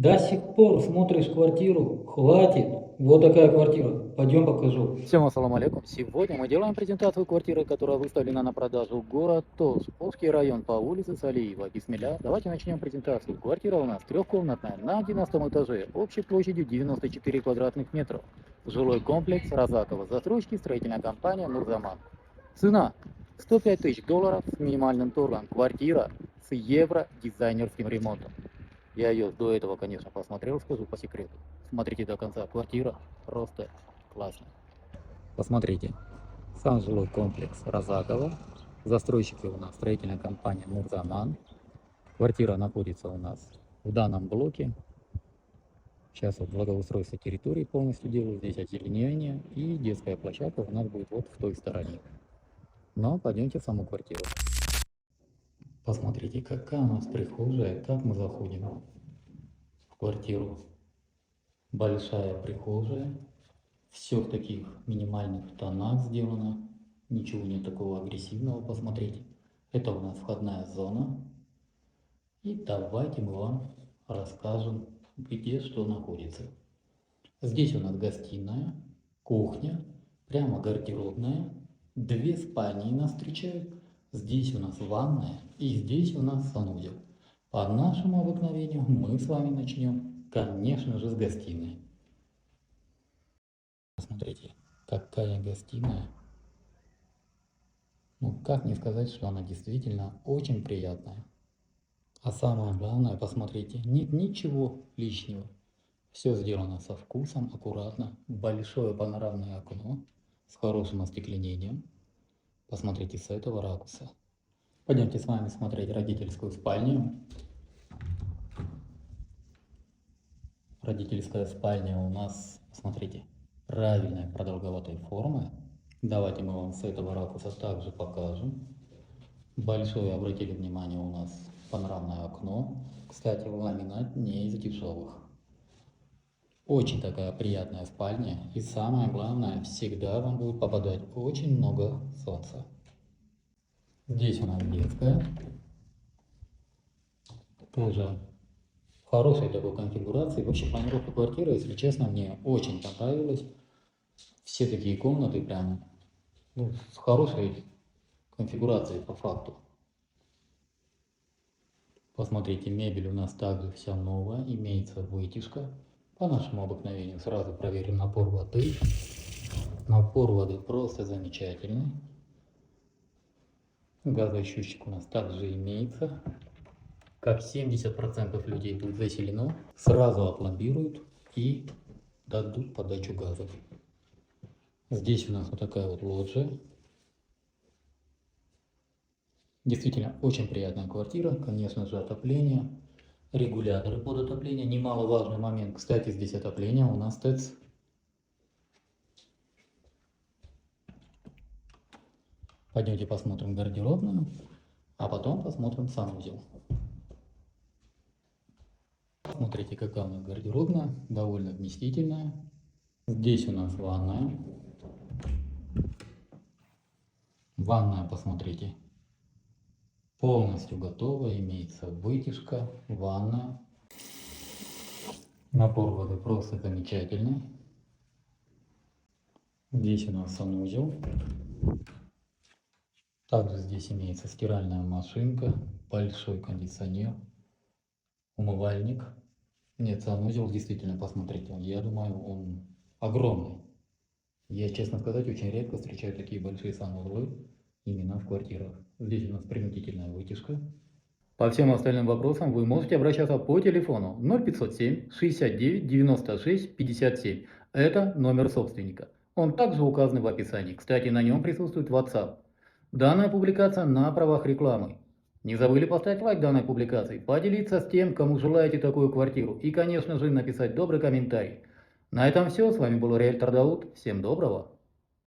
До сих пор смотришь квартиру? Хватит. Вот такая квартира. Пойдем покажу. Всем ассаламу алейкум. Сегодня мы делаем презентацию квартиры, которая выставлена на продажу. Город Тоз, Волжский район, по улице Салиева. Бисмилля. Давайте начнем презентацию. Квартира у нас трехкомнатная, на 11 этаже, общей площадью 94 квадратных метров. Жилой комплекс Розакова. Застройщики строительная компания Нурзаман. Цена 105 тысяч долларов с минимальным торгом. Квартира с евро дизайнерским ремонтом. Я ее до этого, конечно, посмотрел, скажу по секрету. Смотрите до конца. Квартира просто классная. Посмотрите. Сам жилой комплекс Розакова. Застройщики у нас строительная компания Нурзаман. Квартира находится у нас в данном блоке. Сейчас вот благоустройство территории полностью делаю. Здесь озеленение. И детская площадка у нас будет вот в той стороне. Но пойдемте в саму квартиру. Посмотрите, какая у нас прихожая, как мы заходим в квартиру. Большая прихожая, все в таких минимальных тонах сделано, ничего нет такого агрессивного, посмотрите. Это у нас входная зона. И давайте мы вам расскажем, где что находится. Здесь у нас гостиная, кухня, прямо гардеробная, две спальни нас встречают. Здесь у нас ванная и здесь у нас санузел. По нашему обыкновению мы с вами начнем, конечно же, с гостиной. Посмотрите, какая гостиная. Ну, как не сказать, что она действительно очень приятная. А самое главное, посмотрите, нет ничего лишнего. Все сделано со вкусом, аккуратно. Большое панорамное окно с хорошим остеклением. Посмотрите с этого ракурса. Пойдемте с вами смотреть родительскую спальню. Родительская спальня у нас, посмотрите, правильной продолговатой формы. Давайте мы вам с этого ракурса также покажем. Большое, обратили внимание, у нас панорамное окно. Кстати, ламинат не из дешевых. Очень такая приятная спальня. И самое главное, всегда вам будет попадать очень много солнца. Здесь у нас детская. Тоже в хорошей такой конфигурации. Вообще планировка квартиры, если честно, мне очень понравилась. Все такие комнаты прям с хорошей конфигурацией по факту. Посмотрите, мебель у нас также вся новая, имеется вытяжка. По нашему обыкновению сразу проверим напор воды. Напор воды просто замечательный. Газосчетчик у нас также имеется. Как 70% людей будет заселено, сразу опломбируют и дадут подачу газов. Здесь у нас вот такая вот лоджия. Действительно очень приятная квартира. Конечно же, отопление. Регуляторы под отопление. Немаловажный момент. Кстати, здесь отопление у нас ТЭЦ. Пойдемте посмотрим гардеробную, а потом посмотрим санузел. Смотрите, какая у нас гардеробная. Довольно вместительная. Здесь у нас ванная. Ванная, посмотрите, полностью готова, имеется вытяжка, ванная. Напор воды просто замечательный. Здесь у нас санузел. Также здесь имеется стиральная машинка, большой кондиционер, умывальник. Нет, санузел действительно, посмотрите, я думаю, он огромный. Я, честно сказать, очень редко встречаю такие большие санузлы именно в квартирах. Здесь у нас принудительная вытяжка. По всем остальным вопросам вы можете обращаться по телефону 0507 69 96 57. Это номер собственника. Он также указан в описании. Кстати, на нем присутствует WhatsApp. Данная публикация на правах рекламы. Не забыли поставить лайк данной публикации, поделиться с тем, кому желаете такую квартиру и, конечно же, написать добрый комментарий. На этом все. С вами был риэлтор Дауд. Всем доброго.